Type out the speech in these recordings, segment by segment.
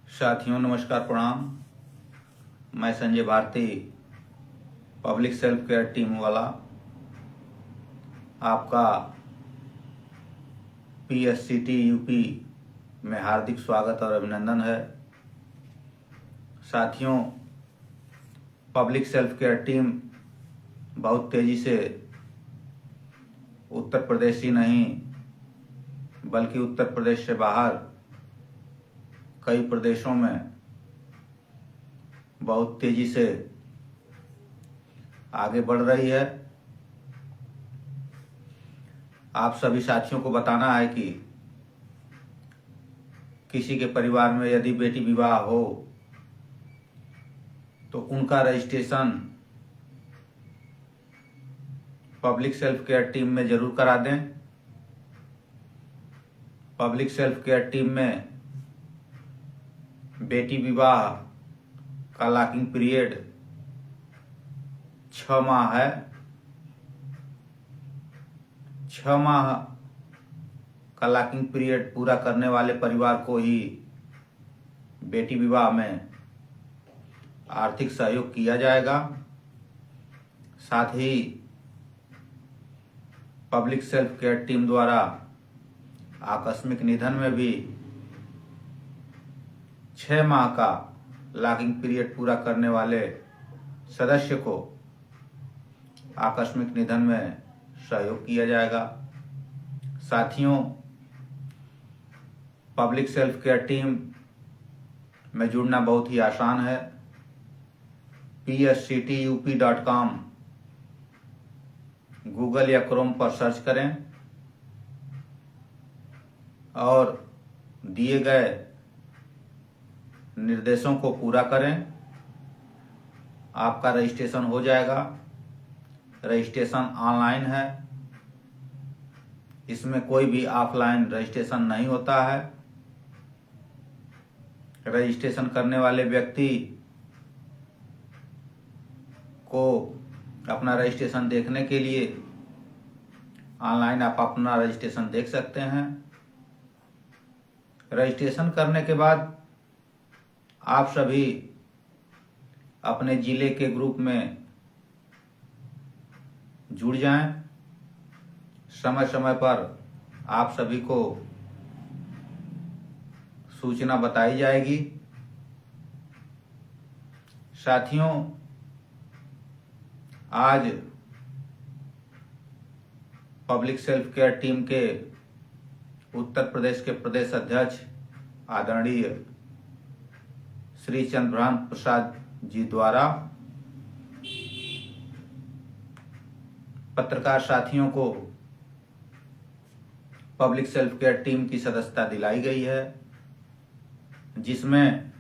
साथियों नमस्कार प्रणाम। मैं Sanjay Bharti public self care team वाला आपका PSCT यूपी में हार्दिक स्वागत और अभिनंदन है। साथियों, पब्लिक सेल्फ केयर टीम बहुत तेजी से उत्तर प्रदेश ही नहीं बल्कि उत्तर प्रदेश से बाहर कई प्रदेशों में बहुत तेजी से आगे बढ़ रही है। आप सभी साथियों को बताना है कि किसी के परिवार में यदि बेटी विवाह हो तो उनका registration public self care team में जरूर करा दें। पब्लिक सेल्फ केयर टीम में बेटी विवाह का लॉकिंग पीरियड 6 माह है। 6 माह का लॉकिंग पीरियड पूरा करने वाले परिवार को ही बेटी विवाह में आर्थिक सहयोग किया जाएगा। साथ ही पब्लिक सेल्फ केयर टीम द्वारा आकस्मिक निधन में भी 6 माह का लॉकिंग पीरियड पूरा करने वाले सदस्य को आकस्मिक निधन में सहयोग किया जाएगा। साथियों, पब्लिक सेल्फ केयर टीम में जुड़ना बहुत ही आसान है। PSCTUP.com गूगल या क्रोम पर सर्च करें और दिए गए निर्देशों को पूरा करें। आपका रजिस्ट्रेशन हो जाएगा। रजिस्ट्रेशन ऑनलाइन है, इसमें कोई भी ऑफलाइन रजिस्ट्रेशन नहीं होता है। रजिस्ट्रेशन करने वाले व्यक्ति को अपना रजिस्ट्रेशन देखने के लिए ऑनलाइन आप अपना रजिस्ट्रेशन देख सकते हैं। रजिस्ट्रेशन करने के बाद आप सभी अपने जिले के ग्रुप में जुड़ जाएं। समय समय पर आप सभी को सूचना बताई जाएगी। साथियों, आज पब्लिक सेल्फ केयर टीम के उत्तर प्रदेश के प्रदेश अध्यक्ष आदरणीय श्री चंद्रभान प्रसाद जी द्वारा पत्रकार साथियों को पब्लिक सेल्फ केयर टीम की सदस्यता दिलाई गई है, जिसमें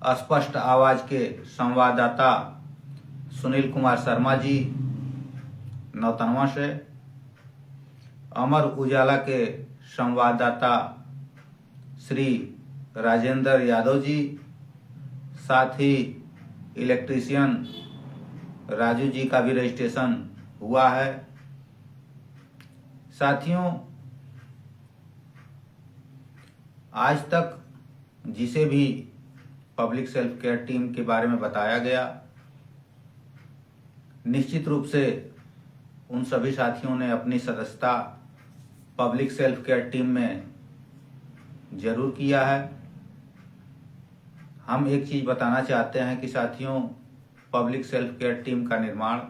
स्पष्ट आवाज के संवाददाता सुनील कुमार शर्मा जी नौतनवा से, अमर उजाला के संवाददाता श्री राजेंद्र यादव जी, साथ ही इलेक्ट्रीशियन राजू जी का भी रजिस्ट्रेशन हुआ है। साथियों, आज तक जिसे भी पब्लिक सेल्फ केयर टीम के बारे में बताया गया, निश्चित रूप से उन सभी साथियों ने अपनी सदस्यता पब्लिक सेल्फ केयर टीम में जरूर किया है। हम एक चीज बताना चाहते हैं कि साथियों, पब्लिक सेल्फ केयर टीम का निर्माण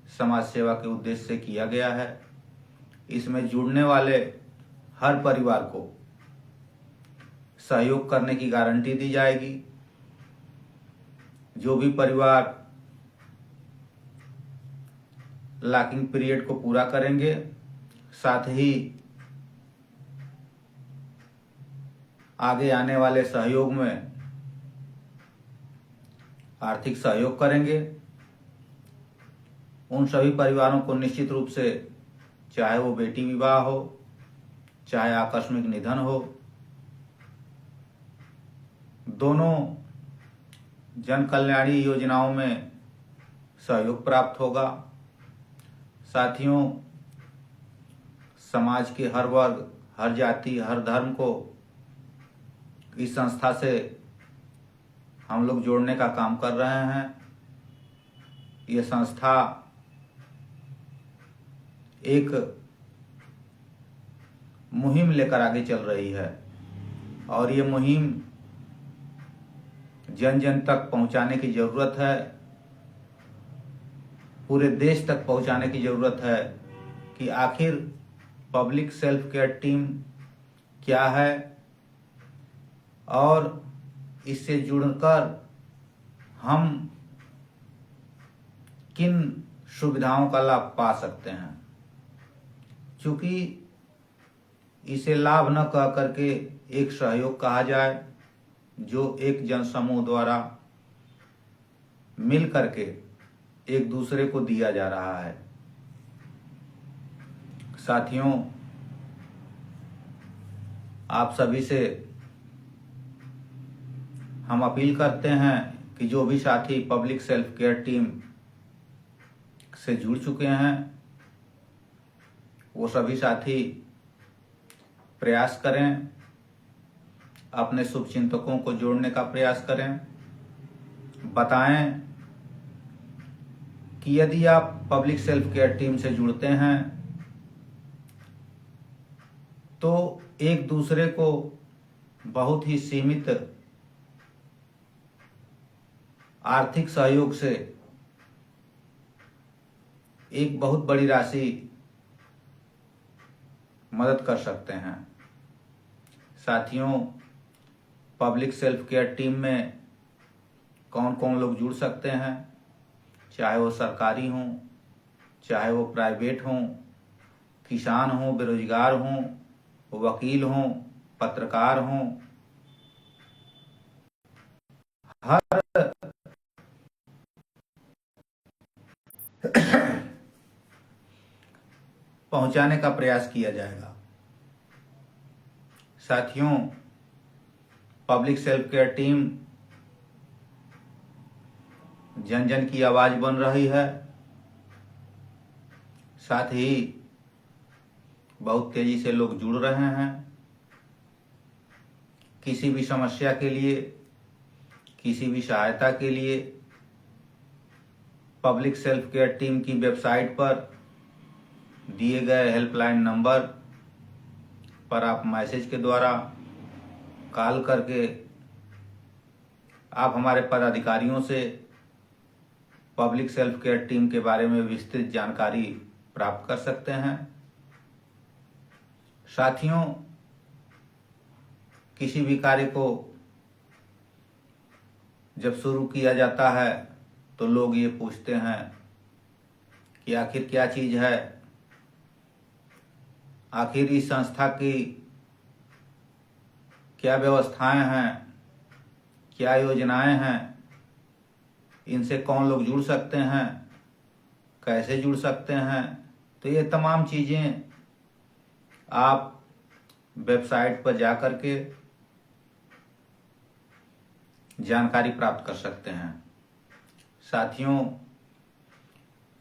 समाज सेवा के उद्देश्य से किया गया है। इसमें जुड़ने वाले हर परिवार को सहयोग करने की गारंटी दी जाएगी। जो भी परिवार लॉकिंग पीरियड को पूरा करेंगे, साथ ही आगे आने वाले सहयोग में आर्थिक सहयोग करेंगे, उन सभी परिवारों को निश्चित रूप से, चाहे वो बेटी विवाह हो, चाहे आकस्मिक निधन हो, दोनों जन कल्याणी योजनाओं में सहयोग प्राप्त होगा। साथियों, समाज के हर वर्ग, हर जाति, हर धर्म को इस संस्था से हम लोग जोड़ने का काम कर रहे हैं। ये संस्था एक मुहिम लेकर आगे चल रही है और ये मुहिम जन जन तक पहुंचाने की ज़रूरत है, पूरे देश तक पहुंचाने की ज़रूरत है कि आखिर पब्लिक सेल्फ केयर टीम क्या है और इससे जुड़कर हम किन सुविधाओं का लाभ पा सकते हैं। चूँकि इसे लाभ न कह करके एक सहयोग कहा जाए जो एक जनसमूह द्वारा मिल करके एक दूसरे को दिया जा रहा है। साथियों, आप सभी से हम अपील करते हैं कि जो भी साथी पब्लिक सेल्फ केयर टीम से जुड़ चुके हैं वो सभी साथी प्रयास करें, अपने शुभचिंतकों को जोड़ने का प्रयास करें, बताएं कि यदि आप पब्लिक सेल्फ केयर टीम से जुड़ते हैं तो एक दूसरे को बहुत ही सीमित आर्थिक सहयोग से एक बहुत बड़ी राशि मदद कर सकते हैं। साथियों, पब्लिक सेल्फ केयर टीम में कौन कौन लोग जुड़ सकते हैं, चाहे वो सरकारी हों, चाहे वो प्राइवेट हों, किसान हों, बेरोजगार हों, वकील हों, पत्रकार हों, हर पहुंचाने का प्रयास किया जाएगा। साथियों, पब्लिक सेल्फ केयर टीम जन जन की आवाज बन रही है, साथ ही बहुत तेजी से लोग जुड़ रहे हैं। किसी भी समस्या के लिए, किसी भी सहायता के लिए पब्लिक सेल्फ केयर टीम की वेबसाइट पर दिए गए हेल्पलाइन नंबर पर आप मैसेज के द्वारा कॉल करके आप हमारे पदाधिकारियों से पब्लिक सेल्फ केयर टीम के बारे में विस्तृत जानकारी प्राप्त कर सकते हैं। साथियों, किसी भी कार्य को जब शुरू किया जाता है तो लोग ये पूछते हैं कि आखिर क्या चीज़ है, आखिर इस संस्था की क्या व्यवस्थाएं हैं, क्या योजनाएं हैं, इनसे कौन लोग जुड़ सकते हैं, कैसे जुड़ सकते हैं। तो ये तमाम चीज़ें आप वेबसाइट पर जा कर के जानकारी प्राप्त कर सकते हैं। साथियों,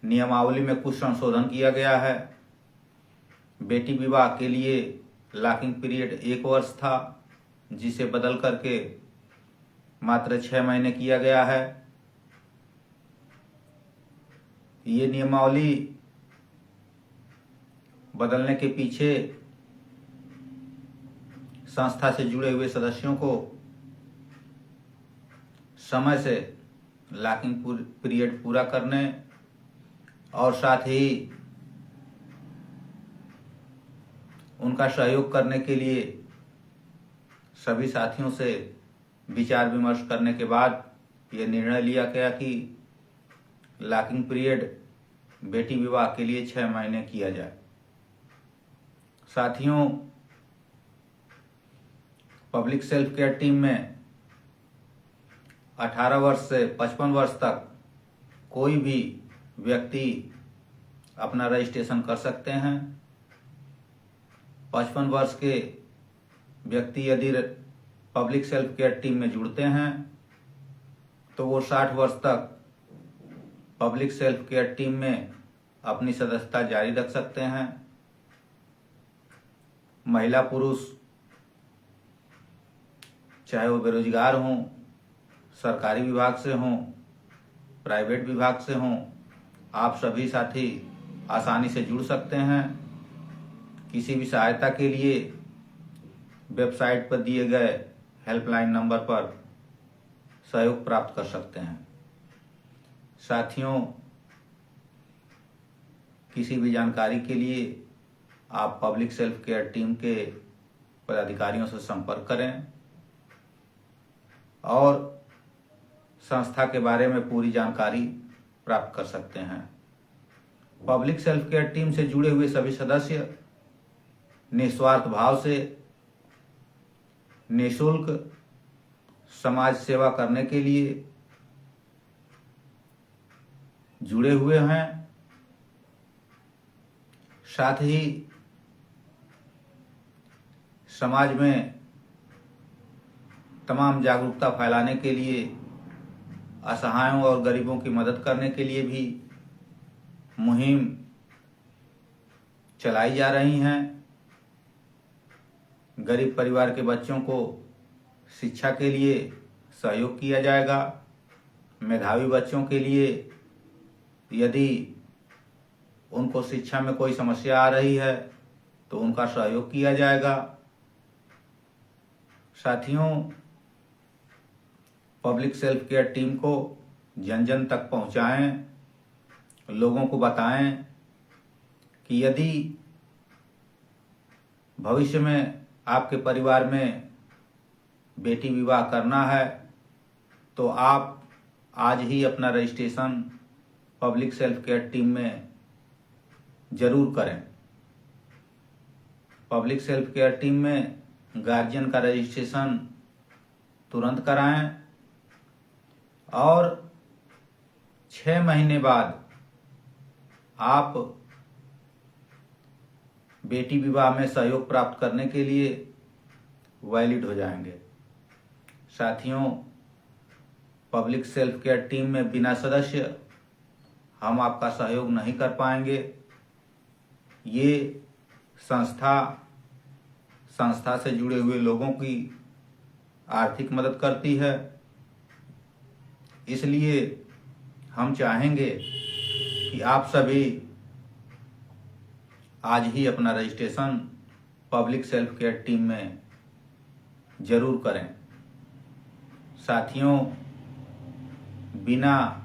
नियमावली में कुछ संशोधन किया गया है। बेटी विवाह के लिए लॉकिंग पीरियड 1 वर्ष था, जिसे बदल करके मात्र 6 महीने किया गया है। ये नियमावली बदलने के पीछे संस्था से जुड़े हुए सदस्यों को समय से लॉकिंग पीरियड पूरा करने और साथ ही उनका सहयोग करने के लिए सभी साथियों से विचार विमर्श करने के बाद ये निर्णय लिया गया कि लॉकिंग पीरियड बेटी विवाह के लिए 6 महीने किया जाए। साथियों, पब्लिक सेल्फ केयर टीम में 18 वर्ष से 55 वर्ष तक कोई भी व्यक्ति अपना रजिस्ट्रेशन कर सकते हैं। 55 वर्ष के व्यक्ति यदि पब्लिक सेल्फ केयर टीम में जुड़ते हैं तो वो 60 वर्ष तक पब्लिक सेल्फ केयर टीम में अपनी सदस्यता जारी रख सकते हैं। महिला पुरुष चाहे वो बेरोजगार हों, सरकारी विभाग से हों, प्राइवेट विभाग से हों, आप सभी साथी आसानी से जुड़ सकते हैं। किसी भी सहायता के लिए वेबसाइट पर दिए गए हेल्पलाइन नंबर पर सहयोग प्राप्त कर सकते हैं। साथियों, किसी भी जानकारी के लिए आप पब्लिक सेल्फ केयर टीम के पदाधिकारियों से संपर्क करें और संस्था के बारे में पूरी जानकारी प्राप्त कर सकते हैं। पब्लिक सेल्फ केयर टीम से जुड़े हुए सभी सदस्य निस्वार्थ भाव से निःशुल्क समाज सेवा करने के लिए जुड़े हुए हैं। साथ ही समाज में तमाम जागरूकता फैलाने के लिए, असहायों और गरीबों की मदद करने के लिए भी मुहिम चलाई जा रही हैं। गरीब परिवार के बच्चों को शिक्षा के लिए सहयोग किया जाएगा। मेधावी बच्चों के लिए यदि उनको शिक्षा में कोई समस्या आ रही है तो उनका सहयोग किया जाएगा। साथियों, पब्लिक सेल्फ केयर टीम को जन जन तक पहुंचाएं, लोगों को बताएं कि यदि भविष्य में आपके परिवार में बेटी विवाह करना है तो आप आज ही अपना registration public self care team में जरूर करें। पब्लिक सेल्फ केयर टीम में गार्जियन का रजिस्ट्रेशन तुरंत कराएं और 6 महीने बाद आप बेटी विवाह में सहयोग प्राप्त करने के लिए वैलिड हो जाएंगे। साथियों, पब्लिक सेल्फ केयर टीम में बिना सदस्य हम आपका सहयोग नहीं कर पाएंगे। ये संस्था से जुड़े हुए लोगों की आर्थिक मदद करती है। इसलिए हम चाहेंगे कि आप सभी आज ही अपना registration public self care team में जरूर करें। साथियों, बिना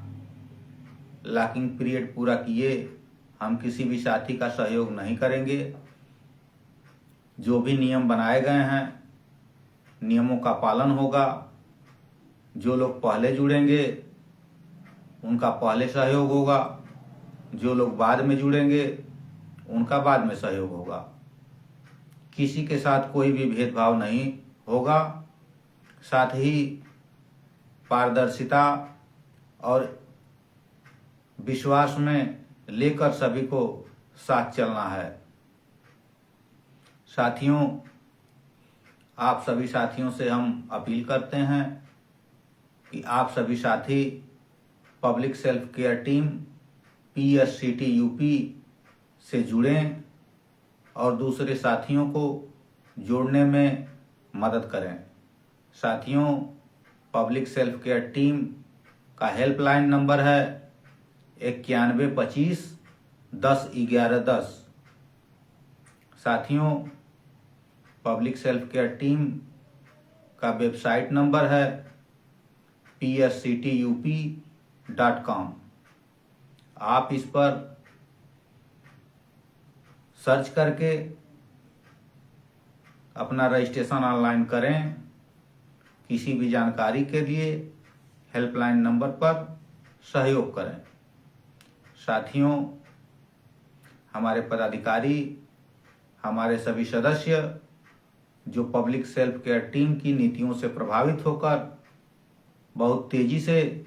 लॉकिंग पीरियड पूरा किए हम किसी भी साथी का सहयोग नहीं करेंगे। जो भी नियम बनाए गए हैं, नियमों का पालन होगा। जो लोग पहले जुड़ेंगे उनका पहले सहयोग होगा, जो लोग बाद में जुड़ेंगे उनका बाद में सहयोग होगा। किसी के साथ कोई भी भेदभाव नहीं होगा। साथ ही पारदर्शिता और विश्वास में लेकर सभी को साथ चलना है। साथियों, आप सभी साथियों से हम अपील करते हैं कि आप सभी साथी public self care team PSCT UP से जुड़ें और दूसरे साथियों को जोड़ने में मदद करें। साथियों, पब्लिक सेल्फ केयर टीम का हेल्पलाइन नंबर है 9125 10 11 10। साथियों, पब्लिक सेल्फ केयर टीम का वेबसाइट नंबर है psctup.com। आप इस पर सर्च करके अपना रजिस्ट्रेशन ऑनलाइन करें। किसी भी जानकारी के लिए हेल्पलाइन नंबर पर सहयोग करें। साथियों, हमारे पदाधिकारी, हमारे सभी सदस्य जो पब्लिक सेल्फ केयर टीम की नीतियों से प्रभावित होकर बहुत तेजी से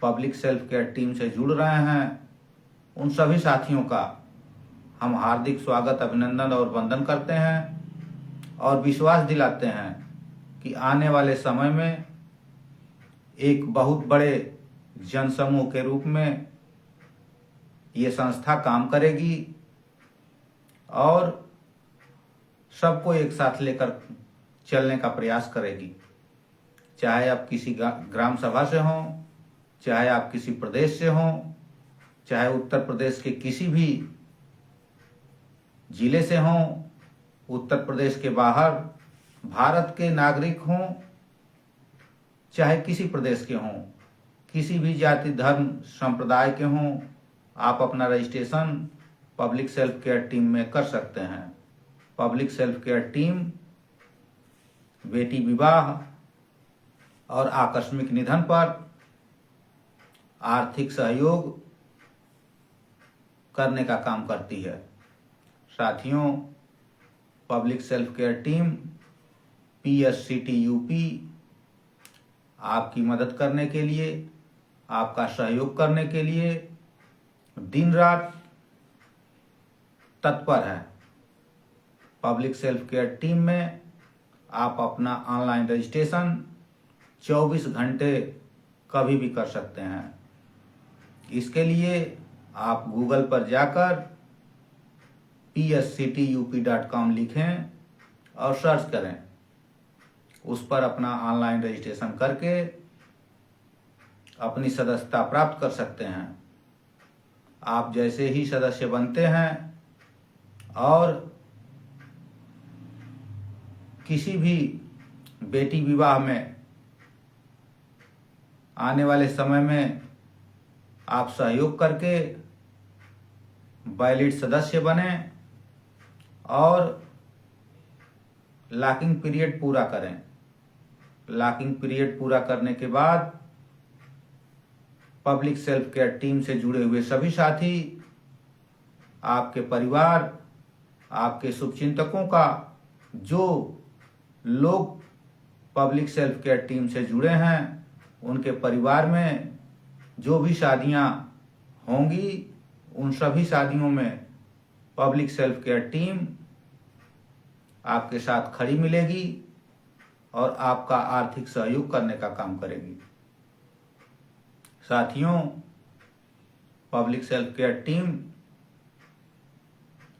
पब्लिक सेल्फ केयर टीम से जुड़ रहे हैं, उन सभी साथियों का हम हार्दिक स्वागत, अभिनंदन और वंदन करते हैं और विश्वास दिलाते हैं कि आने वाले समय में एक बहुत बड़े जनसमूह के रूप में ये संस्था काम करेगी और सबको एक साथ लेकर चलने का प्रयास करेगी। चाहे आप किसी ग्राम सभा से हों, चाहे आप किसी प्रदेश से हों, चाहे उत्तर प्रदेश के किसी भी जिले से हों, उत्तर प्रदेश के बाहर भारत के नागरिक हों, चाहे किसी प्रदेश के हों, किसी भी जाति धर्म संप्रदाय के हों, आप अपना registration public self care team में कर सकते हैं। पब्लिक सेल्फ केयर टीम बेटी विवाह और आकस्मिक निधन पर आर्थिक सहयोग करने का काम करती है। साथियों, public self care team PSCT-UP आपकी मदद करने के लिए, आपका सहयोग करने के लिए दिन रात तत्पर है। पब्लिक सेल्फ केयर टीम में आप अपना ऑनलाइन रजिस्ट्रेशन 24 घंटे कभी भी कर सकते हैं। इसके लिए आप गूगल पर जाकर PSCTUP.com लिखें और सर्च करें। उस पर अपना ऑनलाइन रजिस्ट्रेशन करके अपनी सदस्यता प्राप्त कर सकते हैं। आप जैसे ही सदस्य बनते हैं और किसी भी बेटी विवाह में आने वाले समय में आप सहयोग करके वैलिड सदस्य बने और लॉकिंग पीरियड पूरा करें। लॉकिंग पीरियड पूरा करने के बाद पब्लिक सेल्फ केयर टीम से जुड़े हुए सभी साथी, आपके परिवार, आपके शुभचिंतकों का, जो लोग पब्लिक सेल्फ केयर टीम से जुड़े हैं, उनके परिवार में जो भी शादियां होंगी, उन सभी शादियों में पब्लिक सेल्फ केयर टीम आपके साथ खड़ी मिलेगी और आपका आर्थिक सहयोग करने का काम करेगी। साथियों, पब्लिक सेल्फ केयर टीम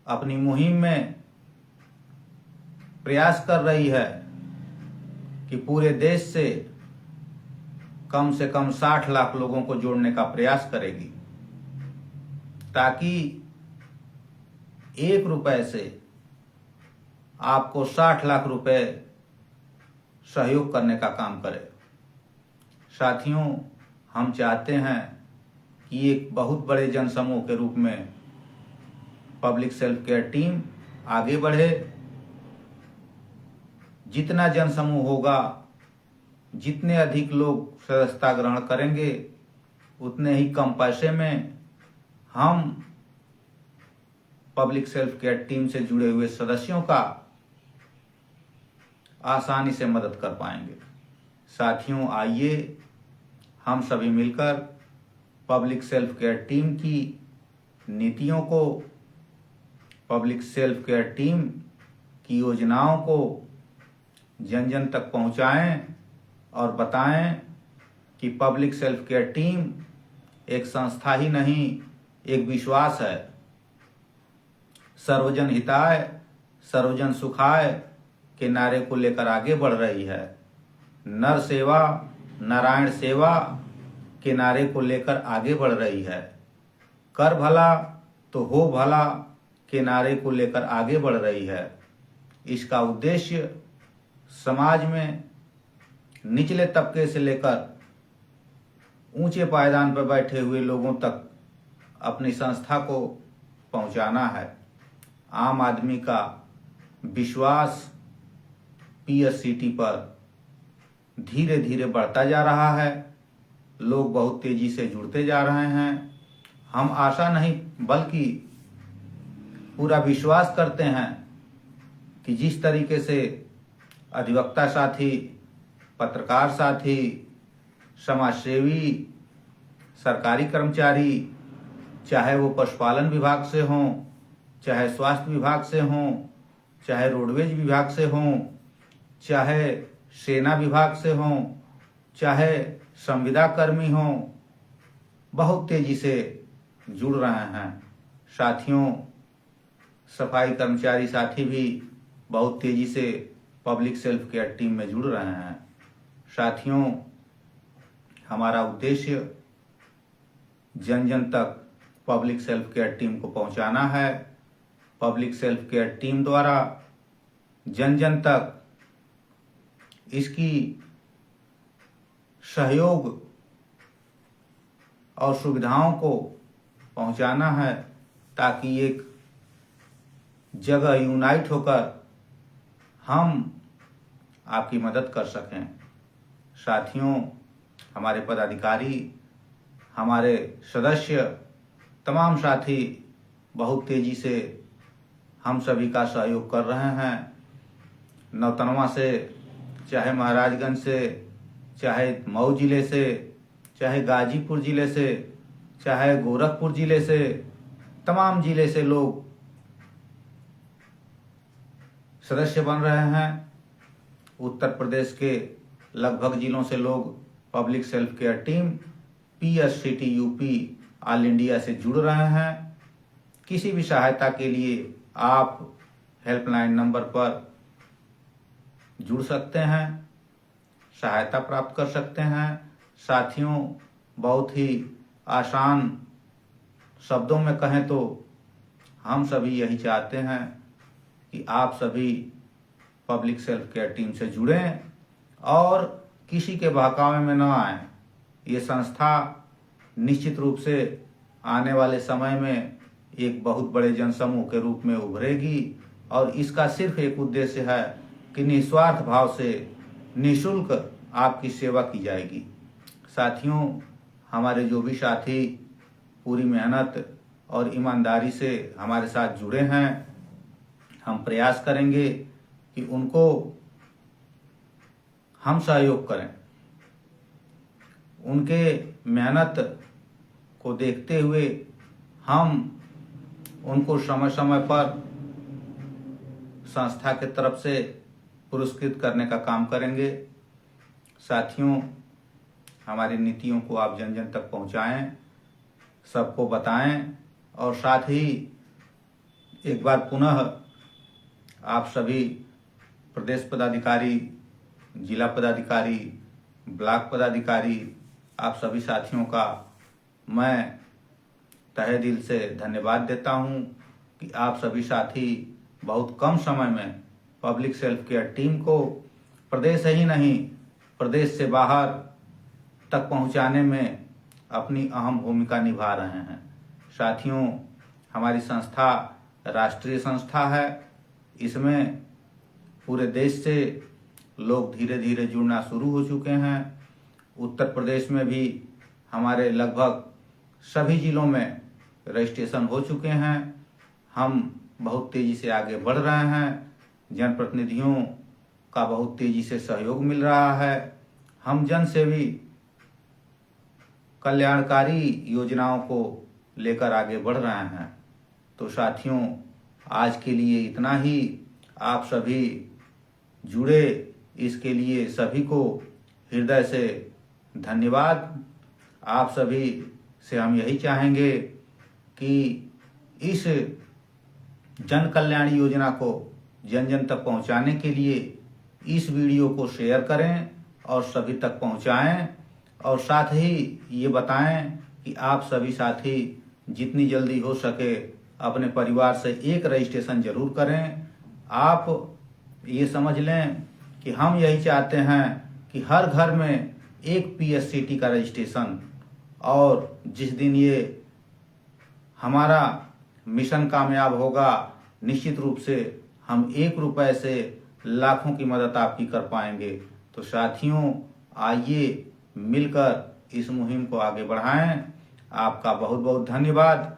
अपनी मुहिम में प्रयास कर रही है कि पूरे देश से कम 60 लाख लोगों को जोड़ने का प्रयास करेगी, ताकि 1 रुपए से आपको 60 लाख रुपए सहयोग करने का काम करे। साथियों, हम चाहते हैं कि एक बहुत बड़े जनसमूह के रूप में पब्लिक सेल्फ केयर टीम आगे बढ़े। जितना जनसमूह होगा, जितने अधिक लोग सदस्यता ग्रहण करेंगे, उतने ही कम पैसे में हम पब्लिक सेल्फ केयर टीम से जुड़े हुए सदस्यों का आसानी से मदद कर पाएंगे। साथियों, आइए हम सभी मिलकर पब्लिक सेल्फ केयर टीम की नीतियों को, पब्लिक सेल्फ केयर टीम की योजनाओं को जन जन तक पहुंचाएं और बताएं कि पब्लिक सेल्फ केयर टीम एक संस्था ही नहीं, एक विश्वास है। सर्वजन हिताय सर्वजन सुखाय के नारे को लेकर आगे बढ़ रही है। नर सेवा नारायण सेवा के नारे को लेकर आगे बढ़ रही है। कर भला तो हो भला के नारे को लेकर आगे बढ़ रही है। इसका उद्देश्य समाज में निचले तबके से लेकर ऊंचे पायदान पर बैठे हुए लोगों तक अपनी संस्था को पहुंचाना है। आम आदमी का विश्वास PSCT पर धीरे धीरे बढ़ता जा रहा है। लोग बहुत तेजी से जुड़ते जा रहे हैं। हम आशा नहीं बल्कि पूरा विश्वास करते हैं कि जिस तरीके से अधिवक्ता साथी, पत्रकार साथी, समाजसेवी, सरकारी कर्मचारी, चाहे वो पशुपालन विभाग से हों, चाहे स्वास्थ्य विभाग से हों, चाहे रोडवेज विभाग से हों, चाहे सेना विभाग से हों, चाहे संविदा कर्मी हों, बहुत तेजी से जुड़ रहे हैं। साथियों, सफाई कर्मचारी साथी भी बहुत तेजी से पब्लिक सेल्फ केयर टीम में जुड़ रहे हैं। साथियों, हमारा उद्देश्य जन जन तक पब्लिक सेल्फ केयर टीम को पहुंचाना है। पब्लिक सेल्फ केयर टीम द्वारा जन जन तक इसकी सहयोग और सुविधाओं को पहुंचाना है, ताकि एक जगह यूनाइट होकर हम आपकी मदद कर सकें। साथियों, हमारे पदाधिकारी, हमारे सदस्य, तमाम साथी बहुत तेजी से हम सभी का सहयोग कर रहे हैं। नौतनवा से, चाहे महाराजगंज से, चाहे मऊ जिले से, चाहे गाजीपुर जिले से, चाहे गोरखपुर जिले से, तमाम जिले से लोग सदस्य बन रहे हैं। उत्तर प्रदेश के लगभग जिलों से लोग public self care team PSCT UP all India से जुड़ रहे हैं। किसी भी सहायता के लिए आप हेल्पलाइन नंबर पर जुड़ सकते हैं, सहायता प्राप्त कर सकते हैं। साथियों, बहुत ही आसान शब्दों में कहें तो हम सभी यही चाहते हैं कि आप सभी पब्लिक सेल्फ केयर टीम से जुड़ें और किसी के बहकावे में न आएं। ये संस्था निश्चित रूप से आने वाले समय में एक बहुत बड़े जनसमूह के रूप में उभरेगी और इसका सिर्फ एक उद्देश्य है कि निस्वार्थ भाव से निःशुल्क आपकी सेवा की जाएगी। साथियों, हमारे जो भी साथी पूरी मेहनत और ईमानदारी से हमारे साथ जुड़े हैं, हम प्रयास करेंगे कि उनको हम सहयोग करें। उनके मेहनत को देखते हुए हम उनको समय समय पर संस्था के तरफ से पुरस्कृत करने का काम करेंगे। साथियों, हमारी नीतियों को आप जन जन तक पहुंचाएं, सबको बताएं और साथ ही एक बार पुनः आप सभी प्रदेश पदाधिकारी, जिला पदाधिकारी, ब्लॉक पदाधिकारी, आप सभी साथियों का मैं तहे दिल से धन्यवाद देता हूं कि आप सभी साथी बहुत कम समय में पब्लिक सेल्फ केयर टीम को प्रदेश ही नहीं, प्रदेश से बाहर तक पहुंचाने में अपनी अहम भूमिका निभा रहे हैं। साथियों, हमारी संस्था राष्ट्रीय संस्था है। इसमें पूरे देश से लोग धीरे धीरे जुड़ना शुरू हो चुके हैं। उत्तर प्रदेश में भी हमारे लगभग सभी जिलों में रजिस्ट्रेशन हो चुके हैं। हम बहुत तेजी से आगे बढ़ रहे हैं। जनप्रतिनिधियों का बहुत तेजी से सहयोग मिल रहा है। हम जन सेवी कल्याणकारी योजनाओं को लेकर आगे बढ़ रहे हैं। तो साथियों, आज के लिए इतना ही। आप सभी जुड़े, इसके लिए सभी को हृदय से धन्यवाद। आप सभी से हम यही चाहेंगे कि इस जन कल्याण योजना को जन जन तक पहुंचाने के लिए इस वीडियो को शेयर करें और सभी तक पहुंचाएं और साथ ही ये बताएं कि आप सभी साथी जितनी जल्दी हो सके अपने परिवार से एक रजिस्ट्रेशन जरूर करें। आप ये समझ लें कि हम यही चाहते हैं कि हर घर में एक PSCT का रजिस्ट्रेशन, और जिस दिन ये हमारा मिशन कामयाब होगा, निश्चित रूप से हम 1 रुपए से लाखों की मदद आपकी कर पाएंगे। तो साथियों, आइए मिलकर इस मुहिम को आगे बढ़ाएं। आपका बहुत बहुत धन्यवाद।